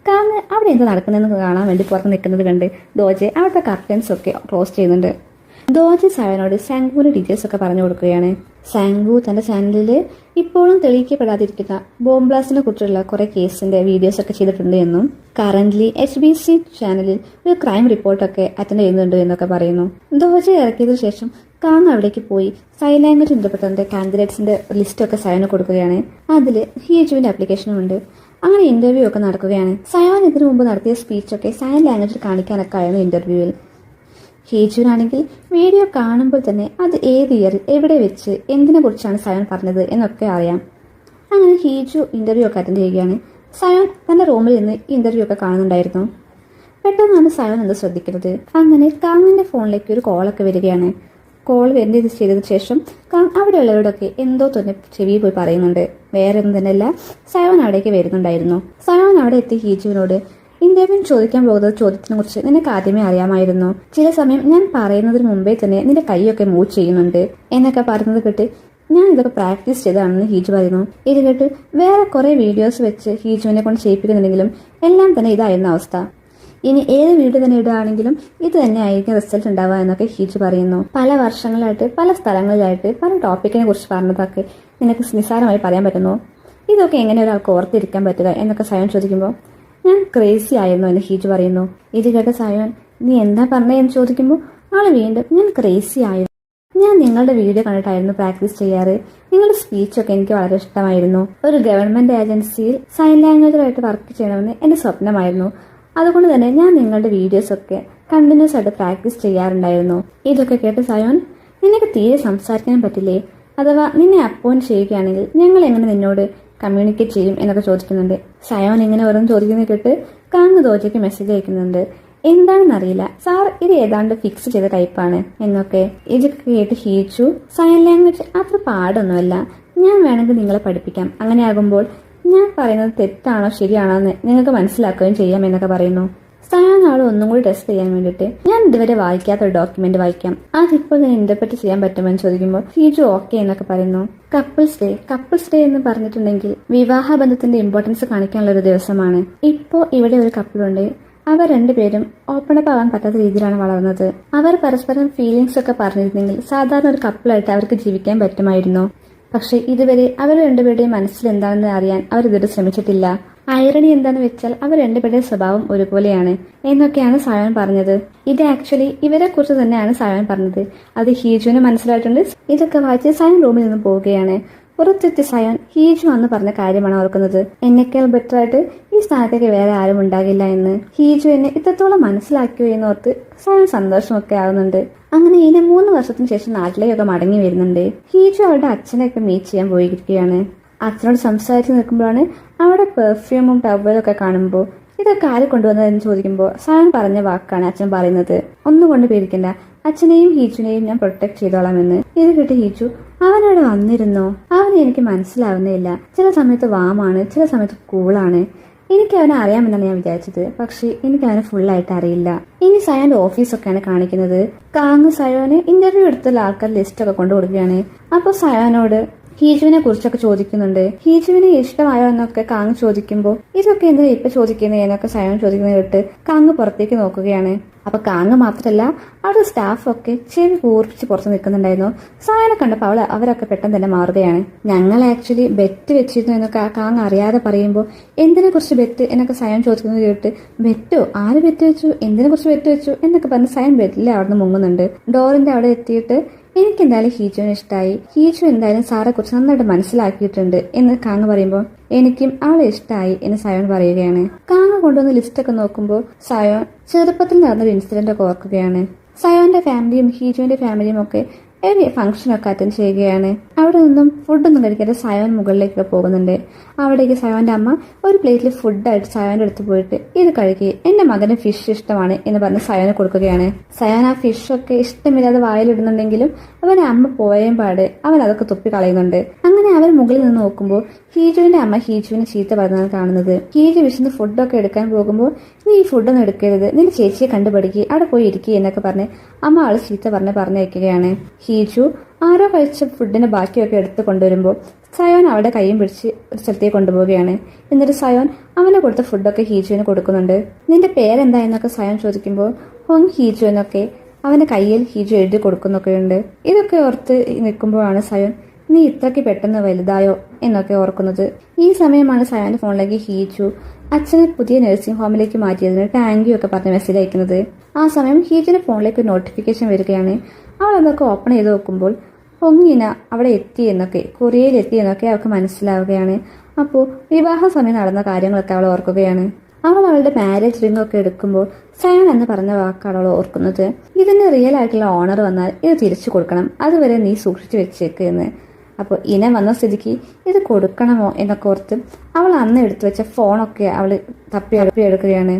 കാരണം അവിടെ എന്ത് നടക്കുന്നതെന്ന് കാണാൻ വേണ്ടി പുറത്ത് നിൽക്കുന്നത് കണ്ട് ദോജെ അവിടുത്തെ കർട്ടൻസ് ഒക്കെ ക്ലോസ് ചെയ്യുന്നുണ്ട്. ദോജ സയോനോട് സാങ്കുവിന്റെ ഡീറ്റെയിൽസ് ഒക്കെ പറഞ്ഞു കൊടുക്കുകയാണ്. സാങ്കു തന്റെ ചാനലിൽ ഇപ്പോഴും തെളിയിക്കപ്പെടാതിരിക്കുന്ന ബോംബ് ബ്ലാസ്റ്റിനെ കുറിച്ചുള്ള കുറെ കേസിന്റെ വീഡിയോസ് ഒക്കെ ചെയ്തിട്ടുണ്ട് എന്നും കറന്റ്ലി HBC ചാനലിൽ ഒരു ക്രൈം റിപ്പോർട്ടൊക്കെ അറ്റൻഡ് ചെയ്യുന്നുണ്ട് എന്നൊക്കെ പറയുന്നു. ദോജ ഇറക്കിയതിനു ശേഷം കാങ് അവിടേക്ക് പോയി സൈൻ ലാംഗ്വേജ് ഇന്റർപ്രറ്ററിന്റെ കാൻഡിഡേറ്റ്സിന്റെ ലിസ്റ്റൊക്കെ സയോന് കൊടുക്കുകയാണ്. അതിൽ ഹീജുവിന്റെ ആപ്ലിക്കേഷനും ഉണ്ട്. അങ്ങനെ ഇന്റർവ്യൂ ഒക്കെ നടക്കുകയാണ്. സയോൻ ഇതിനു മുമ്പ് നടത്തിയ സ്പീച്ചൊക്കെ സൈൻ ലാംഗ്വേജിൽ കാണിക്കാനൊക്കെ ആയിരുന്നു ഇന്റർവ്യൂവിൽ. ഹീജുവിനാണെങ്കിൽ വീഡിയോ കാണുമ്പോൾ തന്നെ അത് ഏത് ഇയറിൽ എവിടെ വെച്ച് എന്തിനെ കുറിച്ചാണ് സയോൻ പറഞ്ഞത് എന്നൊക്കെ അറിയാം. അങ്ങനെ ഹീജു ഇന്റർവ്യൂ ഒക്കെ അറ്റൻഡ് ചെയ്യുകയാണ്. സയോൻ തന്റെ റൂമിൽ നിന്ന് ഇന്റർവ്യൂ ഒക്കെ കാണുന്നുണ്ടായിരുന്നു. പെട്ടെന്നാണ് സയോൻ അത് ശ്രദ്ധിക്കുന്നത്. അങ്ങനെ കാങ്ങിന്റെ ഫോണിലേക്ക് ഒരു കോളൊക്കെ വരികയാണ്. കോൾ വരുന്നത് ചെയ്തതിനു ശേഷം കാങ് അവിടെയുള്ളവരോടൊക്കെ എന്തോ തന്നെ ചെവിയിൽ പോയി പറയുന്നുണ്ട്. വേറെ ഒന്നും തന്നെയല്ല, സയോൻ അവിടേക്ക് വരുന്നുണ്ടായിരുന്നു. സയോൻ അവിടെ എത്തി ഹീജുവിനോട് ഇന്റർവ്യൂ ചോദിക്കാൻ പോകുന്ന ചോദ്യത്തിനെ കുറിച്ച് നിനക്ക് ആദ്യമേ അറിയാമായിരുന്നു, ചില സമയം ഞാൻ പറയുന്നതിന് മുമ്പേ തന്നെ നിന്റെ കൈയൊക്കെ മൂവ് ചെയ്യുന്നുണ്ട് എന്നൊക്കെ പറയുന്നത് കേട്ട് ഞാൻ ഇതൊക്കെ പ്രാക്ടീസ് ചെയ്തതാണെന്ന് ഹീജു പറയുന്നു. ഇത് കേട്ട് വേറെ കുറെ വീഡിയോസ് വെച്ച് ഹീജുവിനെ കൊണ്ട് ചെയ്യിപ്പിക്കുന്നുണ്ടെങ്കിലും എല്ലാം തന്നെ ഇതായിരുന്ന അവസ്ഥ. ഇനി ഏത് വീട് തന്നെ ഇടുകയാണെങ്കിലും ഇത് തന്നെ ആയിരിക്കും റിസൾട്ട് ഉണ്ടാവുക എന്നൊക്കെ ഹീജു പറയുന്നു. പല വർഷങ്ങളായിട്ട് പല സ്ഥലങ്ങളിലായിട്ട് പല ടോപ്പിക്കിനെ കുറിച്ച് പറഞ്ഞതൊക്കെ നിനക്ക് നിസ്സാരമായി പറയാൻ പറ്റുന്നു. ഇതൊക്കെ എങ്ങനെ ഒരാൾക്ക് ഓർത്തിരിക്കാൻ പറ്റുക എന്നൊക്കെ സയോൻ ചോദിക്കുമ്പോൾ ഞാൻ ക്രേസി ആയിരുന്നു എന്ന് ഹീജു പറയുന്നു. ഇത് കേട്ട സയോൻ നീ എന്താ പറഞ്ഞതെന്ന് ചോദിക്കുമ്പോൾ ആള് വീണ്ടും ഞാൻ ക്രേസി ആയിരുന്നു. ഞാൻ നിങ്ങളുടെ വീഡിയോ കണ്ടിട്ടായിരുന്നു പ്രാക്ടീസ് ചെയ്യാറ്. നിങ്ങളുടെ സ്പീച്ചൊക്കെ എനിക്ക് വളരെ ഇഷ്ടമായിരുന്നു. ഒരു ഗവൺമെന്റ് ഏജൻസിയിൽ സൈൻ ലാംഗ്വേജറായിട്ട് വർക്ക് ചെയ്യണമെന്ന് എന്റെ സ്വപ്നമായിരുന്നു. അതുകൊണ്ട് തന്നെ ഞാൻ നിങ്ങളുടെ വീഡിയോസൊക്കെ കണ്ടിന്യൂസ് ആയിട്ട് പ്രാക്ടീസ് ചെയ്യാറുണ്ടായിരുന്നു. ഇതൊക്കെ കേട്ട് സയോൻ നിനക്ക് തീരെ സംസാരിക്കാൻ പറ്റില്ലേ? അഥവാ നിന്നെ അപ്പോയിന്റ് ചെയ്യുകയാണെങ്കിൽ ഞങ്ങൾ എങ്ങനെ നിന്നോട് കമ്മ്യൂണിക്കേറ്റ് ചെയ്യും എന്നൊക്കെ ചോദിക്കുന്നുണ്ട്. സയോൻ ഇങ്ങനെ ഓരോന്ന് ചോദിക്കുന്നത് കേട്ട് കാങ് ദോജയ്ക്ക് മെസ്സേജ് അയക്കുന്നുണ്ട്. എന്താണെന്നറിയില്ല സാർ, ഇത് ഏതാണ്ട് ഫിക്സ് ചെയ്ത ടൈപ്പാണ് എന്നൊക്കെ. ഇതൊക്കെ കേട്ട് ഹീജു സൈൻ ലാംഗ്വേജ് അത്ര പാടൊന്നുമല്ല, ഞാൻ വേണമെങ്കിൽ നിങ്ങളെ പഠിപ്പിക്കാം. അങ്ങനെ ആകുമ്പോൾ ഞാൻ പറയുന്നത് തെറ്റാണോ ശരിയാണോ എന്ന് നിങ്ങൾക്ക് മനസ്സിലാക്കുകയും ചെയ്യാം എന്നൊക്കെ പറയുന്നു. സയോൻ ആൾ ഒന്നും കൂടി ടെസ്റ്റ് ചെയ്യാൻ വേണ്ടിയിട്ട് ഞാൻ ഇതുവരെ വായിക്കാത്ത ഒരു ഡോക്യുമെന്റ് വായിക്കാം, അതിപ്പോൾ ഞാൻ ഇന്റർപ്രറ്റ് ചെയ്യാൻ പറ്റുമെന്ന് ചോദിക്കുമ്പോൾ ഹീജു ഓക്കെ എന്നൊക്കെ പറയുന്നു. കപ്പിൾസ് ഡേ എന്ന് പറഞ്ഞിട്ടുണ്ടെങ്കിൽ വിവാഹ ബന്ധത്തിന്റെ ഇമ്പോർട്ടൻസ് കാണിക്കാനുള്ള ഒരു ദിവസമാണ്. ഇപ്പോ ഇവിടെ ഒരു കപ്പിളുണ്ട്. അവർ രണ്ടുപേരും ഓപ്പൺ അപ്പ് ആവാൻ പറ്റാത്ത രീതിയിലാണ് വളർന്നത്. അവർ പരസ്പരം ഫീലിംഗ്സ് ഒക്കെ പറഞ്ഞിരുന്നെങ്കിൽ സാധാരണ ഒരു കപ്പിളായിട്ട് അവർക്ക് ജീവിക്കാൻ പറ്റുമായിരുന്നു. പക്ഷെ ഇതുവരെ അവർ രണ്ടുപേരുടെയും മനസ്സിൽ എന്താണെന്ന് അറിയാൻ അവർ ഇതുവരെ ശ്രമിച്ചിട്ടില്ല. ഐറണി എന്താണെന്ന് വെച്ചാൽ അവർ രണ്ടുപേരുടെയും സ്വഭാവം ഒരുപോലെയാണ് എന്നൊക്കെയാണ് സയോൻ പറഞ്ഞത്. ഇത് ആക്ച്വലി ഇവരെ കുറിച്ച് തന്നെയാണ് സയോൻ പറഞ്ഞത്. അത് ഹീജുവിന് മനസ്സിലായിട്ടുണ്ട്. ഇതൊക്കെ വായിച്ച് സയോൻ റൂമിൽ നിന്ന് പോവുകയാണ്. പുറത്തെത്തി സയോൻ ഹീജു അന്ന് പറഞ്ഞ കാര്യമാണ് ഓർക്കുന്നത്. എന്നെക്കാൾ ബെറ്റർ ആയിട്ട് ഈ സ്ഥാനത്തേക്ക് വേറെ ആരും ഉണ്ടാകില്ല എന്ന്. ഹീജു എന്നെ ഇത്രത്തോളം മനസ്സിലാക്കിയോ എന്നോർത്ത് സയോൻ സന്തോഷമൊക്കെ ആവുന്നുണ്ട്. അങ്ങനെ ഇനി 3 വർഷത്തിന് ശേഷം നാട്ടിലേക്കൊക്കെ മടങ്ങി വരുന്നുണ്ട്. ഹീജു അവരുടെ അച്ഛനെയൊക്കെ മീറ്റ് ചെയ്യാൻ പോയിരിക്കുകയാണ്. അച്ഛനോട് സംസാരിച്ച് നിൽക്കുമ്പോഴാണ് അവിടെ പെർഫ്യൂമും ടവലൊക്കെ കാണുമ്പോൾ ഇതൊക്കെ ആര് കൊണ്ടുവന്നതെന്ന് ചോദിക്കുമ്പോൾ സയോൻ പറഞ്ഞ വാക്കാണ് അച്ഛൻ പറയുന്നത്. ഒന്നുകൊണ്ട് പേടിക്കണ്ട, അച്ഛനെയും ഹീജുനെയും ഞാൻ പ്രൊട്ടക്ട് ചെയ്തോളാമെന്ന്. ഇത് കേട്ട് ഹീജു അവനവിടെ വന്നിരുന്നോ? അവനെ എനിക്ക് മനസ്സിലാവുന്നില്ല. ചില സമയത്ത് വാമാണ്, ചില സമയത്ത് കൂളാണ്. എനിക്ക് അവനെ അറിയാമെന്നാണ് ഞാൻ വിചാരിച്ചത്, പക്ഷെ എനിക്ക് അവനെ ഫുള്ളായിട്ട് അറിയില്ല. ഇനി സയോന്റെ ഓഫീസൊക്കെയാണ് കാണിക്കുന്നത്. കാങ് സയോന് ഇന്റർവ്യൂ എടുത്തുള്ള ആൾക്കാർ ലിസ്റ്റ് ഒക്കെ കൊണ്ടു കൊടുക്കുകയാണ്. അപ്പൊ സയോനോട് ഹീജുവിനെ കുറിച്ചൊക്കെ ചോദിക്കുന്നുണ്ട്. ഹീജുവിനെ ഇഷ്ടമായോ എന്നൊക്കെ കാങ് ചോദിക്കുമ്പോൾ ഇതൊക്കെ എന്താ ഇപ്പൊ ചോദിക്കുന്നത് എന്നൊക്കെ സയോൻ ചോദിക്കുന്നത് കേട്ട് കാങ് പുറത്തേക്ക് നോക്കുകയാണ്. അപ്പൊ കാങ് മാത്രല്ല അവിടെ സ്റ്റാഫൊക്കെ ചെവി കൂർപ്പിച്ച് പുറത്ത് നിൽക്കുന്നുണ്ടായിരുന്നു. സയോനെ കണ്ടപ്പോൾ അവരൊക്കെ പെട്ടെന്ന് തന്നെ മാറുകയാണ്. ഞങ്ങൾ ആക്ച്വലി ബെറ്റ് വെച്ചിരുന്നു എന്നൊക്കെ കാങ് അറിയാതെ പറയുമ്പോൾ എന്തിനെ കുറിച്ച് ബെറ്റ് എന്നൊക്കെ സയോൻ ചോദിക്കുന്നത് കേട്ട് ബെറ്റോ? ആര് ബെറ്റ് വെച്ചു? എന്തിനെ കുറിച്ച് ബെറ്റ് വെച്ചു എന്നൊക്കെ പറഞ്ഞ് സയോൻ ബെറ്റിൽ അവിടെ നിന്ന് മുങ്ങുന്നുണ്ട്. ഡോറിന്റെ അവിടെ എത്തിയിട്ട് എനിക്ക് എന്തായാലും ഹീജുവിനെ ഇഷ്ടമായി. ഹീജു എന്തായാലും സാറെ കുറിച്ച് നന്നായിട്ട് മനസ്സിലാക്കിയിട്ടുണ്ട് എന്ന് കാങ് പറയുമ്പോൾ എനിക്കും അവളെ ഇഷ്ടമായി എന്ന് സയോൻ പറയുകയാണ്. കാങ് കൊണ്ടുവന്ന് ലിസ്റ്റൊക്കെ നോക്കുമ്പോൾ സയോൻ ചെറുപ്പത്തിൽ നടന്നൊരു ഇൻസിഡന്റ് ഒക്കെ ഓർക്കുകയാണ്. സയോന്റെ ഫാമിലിയും ഹീജുവിന്റെ ഫാമിലിയും ഒക്കെ ഒരു ഫംഗ്ഷനൊക്കെ അറ്റൻഡ് ചെയ്യുകയാണ്. അവിടെ നിന്നും ഫുഡൊന്നും കഴിക്കാതെ സയോൻ മുകളിലേക്കൊക്കെ പോകുന്നുണ്ട്. അവിടേക്ക് സയോന്റെ അമ്മ ഒരു പ്ലേറ്റിൽ ഫുഡായിട്ട് സയോന്റെ അടുത്ത് പോയിട്ട് ഇത് കഴിക്കുക, എന്റെ മകന് ഫിഷ് ഇഷ്ടമാണ് എന്ന് പറഞ്ഞ് സയോന് കൊടുക്കുകയാണ്. സയോൻ ആ ഫിഷൊക്കെ ഇഷ്ടമില്ലാതെ വായിലിടുന്നുണ്ടെങ്കിലും അവന്റെ അമ്മ പോയും പാട് അവൻ അതൊക്കെ തുപ്പി കളയുന്നുണ്ട്. അങ്ങനെ അവർ മുകളിൽ നിന്ന് നോക്കുമ്പോൾ ഹീജുവിന്റെ അമ്മ ഹീജുവിനെ ചീത്ത പറഞ്ഞാണ് കാണുന്നത്. ഹീജു വിശന്ന് ഫുഡൊക്കെ എടുക്കാൻ പോകുമ്പോൾ നീ ഈ ഫുഡൊന്നും എടുക്കരുത്, നിന്റെ ചേച്ചിയെ കണ്ടുപഠിക്കുക, അവിടെ പോയി ഇരിക്കുക എന്നൊക്കെ പറഞ്ഞ് അമ്മ ആള് ചീത്ത പറഞ്ഞയക്കുകയാണ്. ഹീജു ആരോ കഴിച്ച ഫുഡിന്റെ ബാക്കിയൊക്കെ എടുത്ത് കൊണ്ടുവരുമ്പോൾ സയോൻ അവിടെ കൈയും പിടിച്ച് ഒരു സ്ഥലത്തേക്ക് കൊണ്ടുപോവുകയാണ്. എന്നിട്ട് സയോൻ അവനെ കൊടുത്ത ഫുഡൊക്കെ ഹീജുവിന് കൊടുക്കുന്നുണ്ട്. നിന്റെ പേരെന്താ എന്നൊക്കെ സയോൻ ചോദിക്കുമ്പോൾ ഹോങ് ഹീജു എന്നൊക്കെ അവന്റെ കയ്യിൽ ഹീജു എഴുതി കൊടുക്കുന്നൊക്കെയുണ്ട്. ഇതൊക്കെ ഓർത്ത് നിൽക്കുമ്പോഴാണ് സയോൻ നീ ഇത്രയ്ക്ക് പെട്ടെന്ന് വലുതായോ എന്നൊക്കെ ഓർക്കുന്നത്. ഈ സമയമാണ് സയോന്റെ ഫോണിലേക്ക് ഹീജു അച്ഛനെ പുതിയ നഴ്സിംഗ് ഹോമിലേക്ക് മാറ്റിയതിന് താങ്ക് യു ഒക്കെ പറഞ്ഞ് മെസ്സേജ് അയക്കുന്നത്. ആ സമയം ഹീജുവിന്റെ ഫോണിലേക്ക് നോട്ടിഫിക്കേഷൻ വരികയാണ്. അവൾ അതൊക്കെ ഓപ്പൺ ചെയ്ത് നോക്കുമ്പോൾ ഹൊങ്ങിന അവിടെ എത്തിയെന്നൊക്കെ കൊറിയയിൽ എത്തിയെന്നൊക്കെ അവൾക്ക് മനസ്സിലാവുകയാണ്. അപ്പോൾ വിവാഹ സമയം നടന്ന കാര്യങ്ങളൊക്കെ അവൾ ഓർക്കുകയാണ്. അവൾ അവളുടെ മാരേജ് റിംഗ് ഒക്കെ എടുക്കുമ്പോൾ സയോൻ എന്ന് പറഞ്ഞ വാക്കാണ് അവൾ ഓർക്കുന്നത്. ഇതിന് റിയൽ ആയിട്ടുള്ള ഓണർ വന്നാൽ ഇത് തിരിച്ചു കൊടുക്കണം, അതുവരെ നീ സൂക്ഷിച്ചു വെച്ചേക്ക് എന്ന്. അപ്പോൾ ഇന വന്ന സ്ഥിതിക്ക് ഇത് കൊടുക്കണമോ എന്നൊക്കെ ഓർത്ത് അവൾ അന്ന് എടുത്തു വെച്ച ഫോണൊക്കെ അവൾ തപ്പിയെടുക്കുകയാണ്.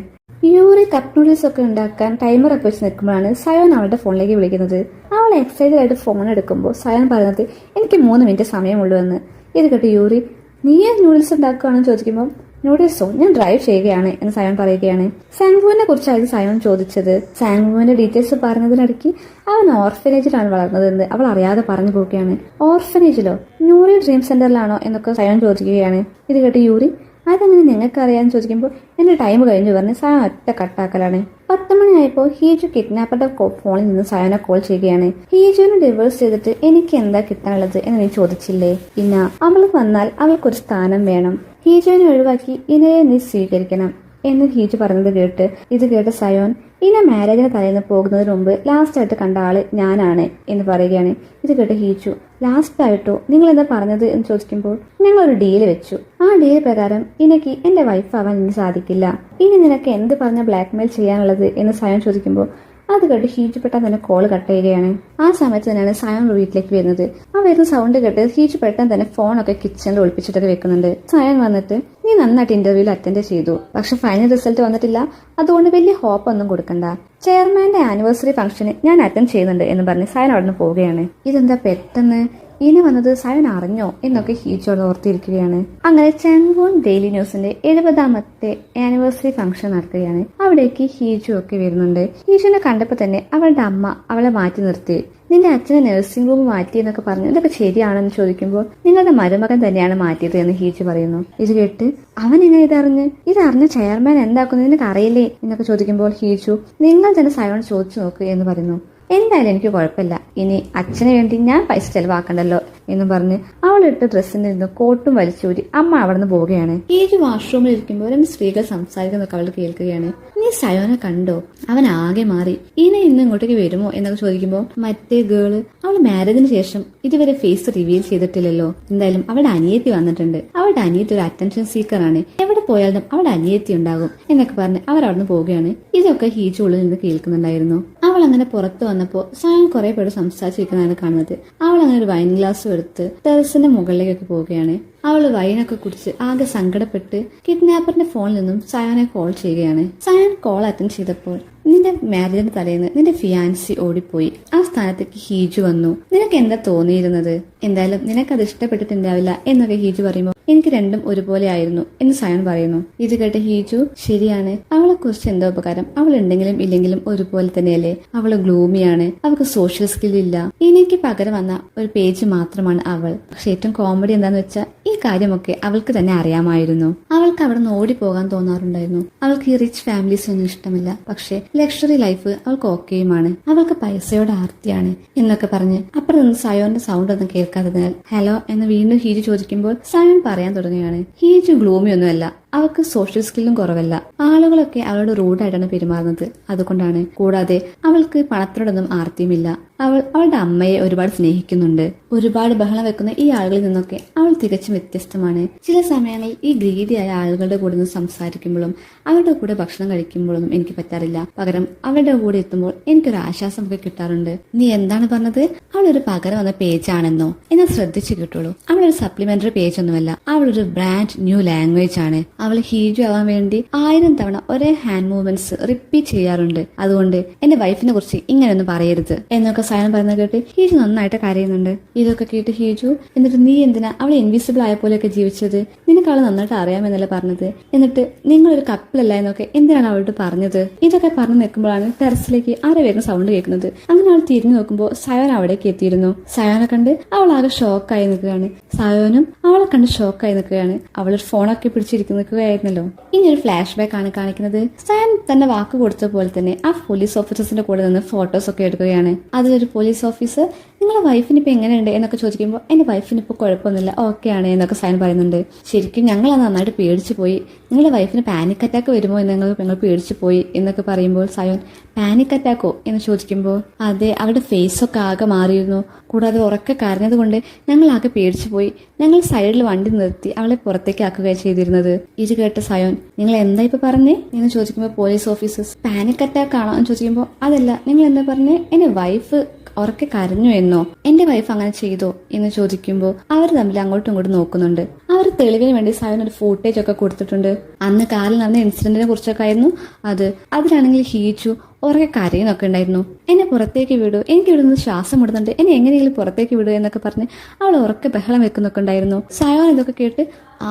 യൂറി കപ്പ് നൂഡിൽസ് ഒക്കെ ഉണ്ടാക്കാൻ ടൈമറൊക്കെ വെച്ച് നിൽക്കുമ്പോഴാണ് സയോൻ അവളുടെ ഫോണിലേക്ക് വിളിക്കുന്നത്. അവൾ എക്സൈറ്റഡ് ആയിട്ട് ഫോൺ എടുക്കുമ്പോൾ സയോൻ പറയുന്നത് എനിക്ക് 3 മിനിറ്റ് സമയമുള്ളൂ എന്ന്. ഇത് കേട്ട് യൂറി നീ നൂഡിൽസ് ഉണ്ടാക്കുകയാണെന്ന് ചോദിക്കുമ്പോൾ നൂഡിൽസോ, ഞാൻ ഡ്രൈവ് ചെയ്യുകയാണ് എന്ന് സയോൻ പറയുകയാണ്. സാങ്വുവിനെ കുറിച്ചായിരുന്നു സയോൻ ചോദിച്ചത്. സാങ്വുവിന്റെ ഡീറ്റെയിൽസ് പറഞ്ഞതിനിടയ്ക്ക് അവൻ ഓർഫനേജിലാണ് വളർന്നതെന്ന് അവൾ അറിയാതെ പറഞ്ഞു പോവുകയാണ്. ഓർഫനേജിലോ? ന്യൂറി ഡ്രീം സെന്ററിലാണോ എന്നൊക്കെ സയോൻ ചോദിക്കുകയാണ്. ഇത് കേട്ട് യൂറി അതെങ്ങനെ നിങ്ങൾക്കറിയാമെന്ന് ചോദിക്കുമ്പോൾ എൻ്റെ ടൈം കഴിഞ്ഞു പറഞ്ഞ് സായം ഒറ്റ കട്ടാക്കലാണ്. 10 മണിയായപ്പോൾ ഹീജു കിഡ്നാപ്പറുടെ ഫോണിൽ നിന്ന് സായോനെ കോൾ ചെയ്യുകയാണ്. ഹീജുവിനെ ഡിവോഴ്സ് ചെയ്തിട്ട് എനിക്ക് എന്താ കിട്ടാനുള്ളത് എന്ന് നീ ചോദിച്ചില്ലേ? ഇന്ന അവൾ വന്നാൽ അവൾക്കൊരു സ്ഥാനം വേണം. ഹീജുവിനെ ഒഴിവാക്കി ഇനയെ നീ സ്വീകരിക്കണം എന്ന് ഹീജു പറഞ്ഞത് ഇത് കേട്ട് സയോൻ ഇന മാരേജിന് തലേന്ന് പോകുന്നതിന് മുമ്പ് ലാസ്റ്റായിട്ട് കണ്ട ആള് ഞാനാണ് എന്ന് പറയുകയാണ്. ഇത് കേട്ട് ഹീജു ലാസ്റ്റായിട്ടോ നിങ്ങൾ എന്താ പറഞ്ഞത് എന്ന് ചോദിക്കുമ്പോൾ ഞങ്ങളൊരു ഡീല് വെച്ചു. ആ ഡീല് പ്രകാരം എനിക്ക് എന്റെ വൈഫ് ആവാൻ ഇനി സാധിക്കില്ല. ഇനി നിനക്ക് എന്ത് പറഞ്ഞ ബ്ലാക്ക്മെയിൽ ചെയ്യാനുള്ളത് എന്ന് സയോൻ ചോദിക്കുമ്പോൾ അത് കേട്ട് ഹീജു പെട്ടെന്ന് തന്നെ കോള് കട്ട് ചെയ്യുകയാണ്. ആ സമയത്ത് തന്നെയാണ് സയോൻ വീട്ടിലേക്ക് വരുന്നത്. ആ വരുന്ന സൗണ്ട് കേട്ട് ഹീജു പെട്ടെന്ന് തന്നെ ഫോണൊക്കെ കിച്ചണിൽ ഒളിപ്പിച്ചിട്ടൊക്കെ വെക്കുന്നുണ്ട്. സയോൻ വന്നിട്ട് നീ നന്നായിട്ട് ഇന്റർവ്യൂവിൽ അറ്റൻഡ് ചെയ്തു, പക്ഷെ ഫൈനൽ റിസൾട്ട് വന്നിട്ടില്ല, അതുകൊണ്ട് വലിയ ഹോപ്പ് ഒന്നും കൊടുക്കണ്ട. ചെയർമാന്റെ ആനിവേഴ്സറി ഫംഗ്ഷന് ഞാൻ അറ്റൻഡ് ചെയ്യുന്നുണ്ട് എന്ന് പറഞ്ഞ് സയോൻ അവിടെ നിന്ന് പോവുകയാണ്. ഇതെന്താ പെട്ടെന്ന് ഇനി വന്നത് സയോൻ അറിഞ്ഞോ എന്നൊക്കെ ഹീജോട് ഓർത്തിരിക്കുകയാണ്. അങ്ങനെ ചാങ്വോൺ ഡെയിലി ന്യൂസിന്റെ 70ാമത്തെ ആനിവേഴ്സറി ഫംഗ്ഷൻ നടക്കുകയാണ്. അവിടേക്ക് ഹീജു ഒക്കെ വരുന്നുണ്ട്. ഹീജുവിനെ കണ്ടപ്പോൾ തന്നെ അവളുടെ അമ്മ അവളെ മാറ്റി നിർത്തി. നിന്റെ അച്ഛനെ നഴ്സിംഗ് റൂം മാറ്റി എന്നൊക്കെ പറഞ്ഞു. ഇതൊക്കെ ശരിയാണെന്ന് ചോദിക്കുമ്പോൾ നിങ്ങളുടെ മരുമകൻ തന്നെയാണ് മാറ്റിയത് എന്ന് ഹീജു പറയുന്നു. ഇത് കേട്ട് അവൻ എങ്ങനെ ഇതറിഞ്ഞ് ചെയർമാൻ എന്താക്കുന്നു നിനക്ക് അറിയില്ലേ എന്നൊക്കെ ചോദിക്കുമ്പോൾ ഹീജു നിങ്ങൾ തന്നെ സയോൺ ചോദിച്ചു നോക്ക് എന്ന് പറയുന്നു. എന്തായാലും എനിക്ക് കുഴപ്പമില്ല, ഇനി അച്ഛന് വേണ്ടി ഞാൻ പൈസ ചെലവാക്കണ്ടല്ലോ എന്ന് പറഞ്ഞ് അവളിട്ട് ഡ്രസ്സിൽ നിന്ന് കോട്ടും വലിച്ചൂരി അമ്മ അവിടെ നിന്ന് പോവുകയാണ്. ഹീജു വാഷ്റൂമിൽ ഇരിക്കുമ്പോൾ 2 സ്ത്രീകൾ സംസാരിക്കുന്നതൊക്കെ അവൾ കേൾക്കുകയാണ്. നീ സയോനെ കണ്ടോ? അവൻ ആകെ മാറി. ഇനി ഇന്ന് ഇങ്ങോട്ടേക്ക് വരുമോ എന്നൊക്കെ ചോദിക്കുമ്പോൾ മറ്റേ ഗേള് അവൾ മാരേജിന് ശേഷം ഇതുവരെ ഫേസ് റിവീൽ ചെയ്തിട്ടില്ലല്ലോ. എന്തായാലും അവളുടെ അനിയത്തി വന്നിട്ടുണ്ട്. അവളുടെ അനിയത്തി ഒരു അറ്റൻഷൻ സീക്കറാണ്. എവിടെ പോയാലും അവളുടെ അനിയത്തി ഉണ്ടാകും എന്നൊക്കെ പറഞ്ഞ് അവർ അവിടെ നിന്ന് പോവുകയാണ്. ഇതൊക്കെ ഹീജു ഉള്ളിൽ നിന്ന് കേൾക്കുന്നുണ്ടായിരുന്നു. അവൾ അങ്ങനെ പുറത്ത് വന്നപ്പോൾ സയോൻ കുറെ പേര് സംസാരിച്ചിരിക്കുന്നതാണ് കാണുന്നത്. അവൾ അങ്ങനെ ഒരു വൈൻ ഗ്ലാസ് എടുത്ത് ടെറസിന്റെ മുകളിലേക്കൊക്കെ പോവുകയാണ്. അവൾ വൈനൊക്കെ കുടിച്ച് ആകെ സങ്കടപ്പെട്ട് കിഡ്നാപ്പറിന്റെ ഫോണിൽ നിന്നും സയോനെ കോൾ ചെയ്യുകയാണ്. സയോൻ കോൾ അറ്റൻഡ് ചെയ്തപ്പോൾ നിന്റെ മാരേജിന് തലേന്ന് നിന്റെ ഫിയാൻസി ഓടിപ്പോയി. ആ സ്ഥാനത്തേക്ക് ഹീജു വന്നു. നിനക്ക് എന്താ തോന്നിയിരുന്നത്? എന്തായാലും നിനക്കത് ഇഷ്ടപ്പെട്ടിട്ടുണ്ടാവില്ല എന്നൊക്കെ ഹീജു പറയുമ്പോൾ എനിക്ക് രണ്ടും ഒരുപോലെ ആയിരുന്നു എന്ന് സയോൻ പറയുന്നു. ഇത് കേട്ട് ഹീജു ശരിയാണ്, അവളെ കുറിച്ച് എന്താ ഉപകാരം? അവൾ ഉണ്ടെങ്കിലും ഇല്ലെങ്കിലും ഒരുപോലെ തന്നെയല്ലേ. അവള് ഗ്ലൂമിയാണ്, അവൾക്ക് സോഷ്യൽ സ്കിൽ ഇല്ല. എനിക്ക് പകരം വന്ന ഒരു പേജ് മാത്രമാണ് അവൾ. പക്ഷെ ഏറ്റവും കോമഡി എന്താന്ന് വെച്ചാൽ ഈ കാര്യമൊക്കെ അവൾക്ക് തന്നെ അറിയാമായിരുന്നു. അവൾക്ക് അവിടെ നിന്ന് ഓടിപ്പോകാൻ തോന്നാറുണ്ടായിരുന്നു. അവൾക്ക് ഈ റിച്ച് ഫാമിലീസ് ഒന്നും ഇഷ്ടമില്ല, പക്ഷെ ലക്ഷറി ലൈഫ് അവൾക്ക് ഓക്കെയുമാണ്. അവൾക്ക് പൈസയോട് ആർത്തിയാണ് എന്നൊക്കെ പറഞ്ഞ് അപ്പുറത്ത് നിന്ന് സയോന്റെ സൗണ്ട് ഒന്നും കേൾക്കാത്തതിനാൽ ഹലോ എന്ന് വീണ്ടും ഹീജു ചോദിക്കുമ്പോൾ സയോൻ പറയാൻ തുടങ്ങുകയാണ്. ഹീജു ഗ്ലൂമി ഒന്നുമല്ല, അവൾക്ക് സോഷ്യൽ സ്കില്ലും കുറവല്ല. ആളുകളൊക്കെ അവളോട് റൂഡായിട്ടാണ് പെരുമാറുന്നത്, അതുകൊണ്ടാണ്. കൂടാതെ അവൾക്ക് പണത്തിനോടൊന്നും ആർത്തിയുമില്ല. അവളുടെ അമ്മയെ ഒരുപാട് സ്നേഹിക്കുന്നുണ്ട്. ഒരുപാട് ബഹളം വെക്കുന്ന ഈ ആളുകളിൽ നിന്നൊക്കെ അവൾ തികച്ചും വ്യത്യസ്തമാണ്. ചില സമയങ്ങളിൽ ഈ ഗ്രീഡിയായ ആളുകളുടെ കൂടെ നിന്ന് സംസാരിക്കുമ്പോഴും അവരുടെ കൂടെ ഭക്ഷണം കഴിക്കുമ്പോഴൊന്നും എനിക്ക് പറ്റാറില്ല. പകരം അവരുടെ കൂടെ എത്തുമ്പോൾ എനിക്കൊരു ആശ്വാസമൊക്കെ കിട്ടാറുണ്ട്. നീ എന്താണ് പറഞ്ഞത്? അവളൊരു പകരം വന്ന പേജാണെന്നോ? എന്നാൽ ശ്രദ്ധിച്ചു കിട്ടുള്ളൂ, അവളൊരു സപ്ലിമെന്ററി പേജ് ഒന്നുമല്ല. അവളൊരു ബ്രാൻഡ് ന്യൂ ലാംഗ്വേജ് ആണ്. അവൾ ഹീജു ആവാൻ വേണ്ടി 1000 തവണ ഒരേ ഹാൻഡ് മൂവ്മെന്റ്സ് റിപ്പീറ്റ് ചെയ്യാറുണ്ട്. അതുകൊണ്ട് എന്റെ വൈഫിനെ കുറിച്ച് ഇങ്ങനെയൊന്നും പറയരുത് എന്നൊക്കെ സയോൻ പറയുന്നത് കേട്ട് ഹീജു നന്നായിട്ട് കരയുന്നുണ്ട്. ഇതൊക്കെ കേട്ട് ഹീജു എന്നിട്ട് നീ എന്തിനാ അവൾ ഇൻവിസിബിൾ ആയ പോലെയൊക്കെ ജീവിച്ചത്? നിനക്ക് അവൾ നന്നായിട്ട് അറിയാമെന്നല്ല പറഞ്ഞത്. എന്നിട്ട് നിങ്ങളൊരു കപ്പിളല്ല എന്നൊക്കെ എന്തിനാണ് അവളോട് പറഞ്ഞത്? ഇതൊക്കെ പറഞ്ഞു നിൽക്കുമ്പോഴാണ് ടെറസിലേക്ക് ആരെ വേഗം സൗണ്ട് കേൾക്കുന്നത്. അങ്ങനെ അവൾ തിരിഞ്ഞു നോക്കുമ്പോൾ സയോൻ അവിടേക്ക് എത്തിയിരുന്നു. സയോനെ കണ്ട് അവൾ ആകെ ഷോക്കായി നിൽക്കുകയാണ്. സയോനും അവളെ കണ്ട് ഷോക്കായി നിൽക്കുകയാണ്. അവളൊരു ഫോണൊക്കെ പിടിച്ചിരിക്കുന്നതായിരുന്നല്ലോ. ഇനി ഒരു ഫ്ലാഷ് ബാക്ക് ആണ് കാണിക്കുന്നത്. സയോൻ തന്നെ വാക്ക് കൊടുത്ത പോലെ തന്നെ ആ പോലീസ് ഓഫീസേഴ്സിന്റെ കൂടെ നിന്ന് ഫോട്ടോസ് ഒക്കെ എടുക്കുകയാണ്. അതിലൊരു പോലീസ് ഓഫീസർ നിങ്ങളുടെ വൈഫിന് ഇപ്പൊ എങ്ങനെയുണ്ട് എന്നൊക്കെ ചോദിക്കുമ്പോൾ എന്റെ വൈഫിന് ഇപ്പൊ കുഴപ്പമൊന്നുമില്ല, ഓക്കെ ആണ് എന്നൊക്കെ സയോൻ പറയുന്നുണ്ട്. ശരിക്കും ഞങ്ങൾ നന്നായിട്ട് പേടിച്ചു പോയി. നിങ്ങളുടെ വൈഫിന് പാനിക് അറ്റാക്ക് വരുമോ എന്ന് ഞങ്ങൾ പേടിച്ചു പോയി എന്നൊക്കെ പറയുമ്പോൾ സയോൻ പാനിക് അറ്റാക്കോ എന്ന് ചോദിക്കുമ്പോൾ അതെ, അവരുടെ ഫേസൊക്കെ ആകെ മാറിയിരുന്നു. കൂടാതെ ഉറക്കെ കരഞ്ഞതുകൊണ്ട് ഞങ്ങൾ ആകെ പേടിച്ചു പോയി. ഞങ്ങൾ സൈഡിൽ വണ്ടി നിർത്തി അവളെ പുറത്തേക്ക് ആക്കുകയാണ് ചെയ്തിരുന്നത്. ഇത് കേട്ട സയോൻ നിങ്ങൾ എന്താ ഇപ്പൊ പറഞ്ഞേ എന്ന് ചോദിക്കുമ്പോൾ പോലീസ് ഓഫീസേഴ്സ് പാനിക് അറ്റാക്ക് ആണോ എന്ന് ചോദിക്കുമ്പോൾ അതല്ല, നിങ്ങൾ എന്താ പറഞ്ഞേ? എന്റെ വൈഫ് ഉറക്കെ കരഞ്ഞു എന്നോ? എന്റെ വൈഫ് അങ്ങനെ ചെയ്തോ എന്ന് ചോദിക്കുമ്പോൾ അവർ തമ്മിൽ അങ്ങോട്ടും ഇങ്ങോട്ടും നോക്കുന്നുണ്ട്. അവർ തെളിവിന് വേണ്ടി സയോൻ ഒരു ഫൂട്ടേജ് ഒക്കെ കൊടുത്തിട്ടുണ്ട്. അന്ന് കാറിൽ നടന്ന ഇൻസിഡന്റിനെ കുറിച്ചൊക്കെ ആയിരുന്നു അത്. അതിലാണെങ്കിൽ ഹീജു ഉറക്കെ കരയുന്നൊക്കെ ഉണ്ടായിരുന്നു. എന്നെ പുറത്തേക്ക് വിടൂ, എനിക്ക് ഇവിടെ നിന്ന് ശ്വാസം വിടുന്നുണ്ട്, എന്നെ എങ്ങനെയെങ്കിലും പുറത്തേക്ക് വിടൂ എന്നൊക്കെ പറഞ്ഞ് അവൾ ഉറക്കെ ബഹളം വെക്കുന്നൊക്കെ ഉണ്ടായിരുന്നു. സയോൻ ഇതൊക്കെ കേട്ട്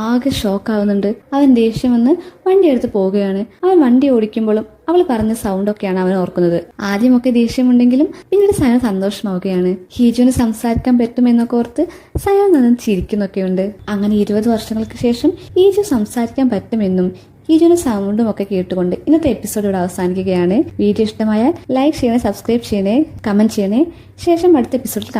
ആകെ ഷോക്ക് ആവുന്നുണ്ട്. അവൻ ദേഷ്യം വന്ന് വണ്ടി എടുത്ത് പോവുകയാണ്. അവൻ വണ്ടി ഓടിക്കുമ്പോഴും അവൾ പറഞ്ഞ സൗണ്ടൊക്കെയാണ് അവൻ ഓർക്കുന്നത്. ആദ്യമൊക്കെ ദേഷ്യമുണ്ടെങ്കിലും പിന്നീട് സയോൻ സന്തോഷമാവുകയാണ്. ഹീജുവിന് സംസാരിക്കാൻ പറ്റുമെന്നൊക്കെ ഓർത്ത് സയോൻ നിന്ന് ചിരിക്കുന്നൊക്കെയുണ്ട്. അങ്ങനെ 20 വർഷങ്ങൾക്ക് ശേഷം ഹീജു സംസാരിക്കാൻ പറ്റുമെന്നും ഹീജുവിന്റെ സൗണ്ടും ഒക്കെ കേട്ടുകൊണ്ട് ഇന്നത്തെ എപ്പിസോഡ് ഇവിടെ അവസാനിക്കുകയാണ്. വീഡിയോ ഇഷ്ടമായാൽ ലൈക്ക് ചെയ്യണേ, സബ്സ്ക്രൈബ് ചെയ്യണേ, കമന്റ് ചെയ്യണേ. ശേഷം അടുത്ത എപ്പിസോഡിൽ